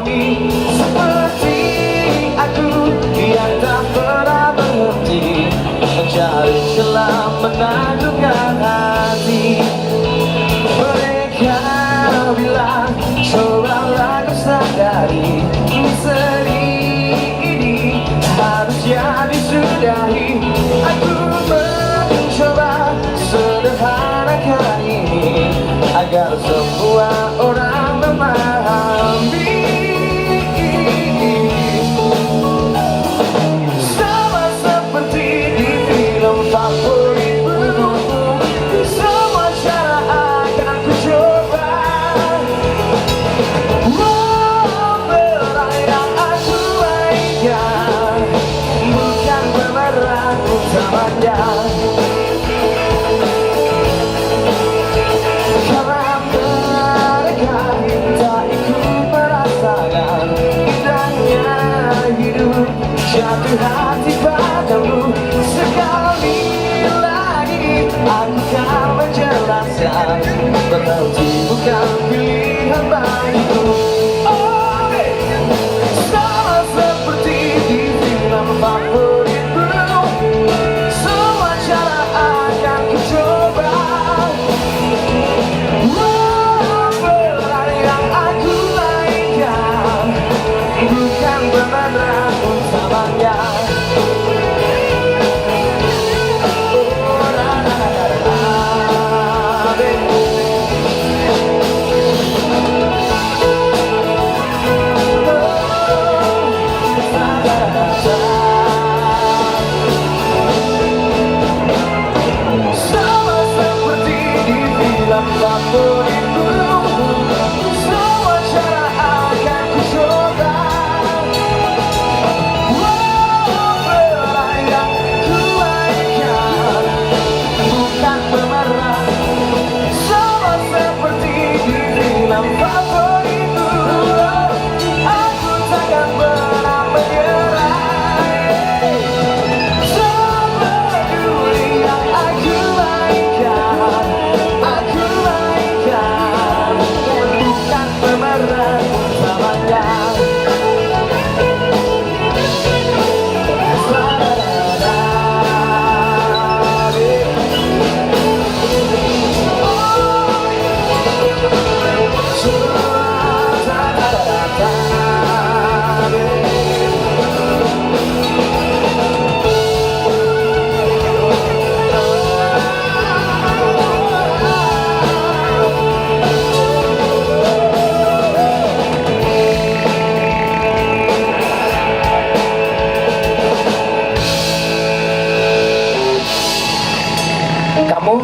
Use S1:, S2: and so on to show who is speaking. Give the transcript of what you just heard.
S1: kami seperti aku yang tak pernah berhenti mencari celah menakutkan hati. Mereka bilang cobalah kau sadari misteri ini harusnya disudahi. Aku mencoba sederhanakan ini agar semua orang memahami. Sama seperti di film favoritmu, semua cara akan ku coba. Peran yang aku mainkan bukan pemeran utamanya. Jatuh hati padamu sekali lagi, aku kan menjelaskan berhenti bukan pilihan bagiku. Oh, sama seperti di film favoritmu, semua cara akan ku coba. Peran yang aku mainkan bukan pemeran utamanya. Sama seperti di film favoritmu, semua cara akan ku coba. Peran yang ku mainkan bukan pemeran. Sama seperti di film favoritmu, aku takkan pernah menyerah. Semua peduli yang aku mainkan bukan pemeran utamanya. Kamu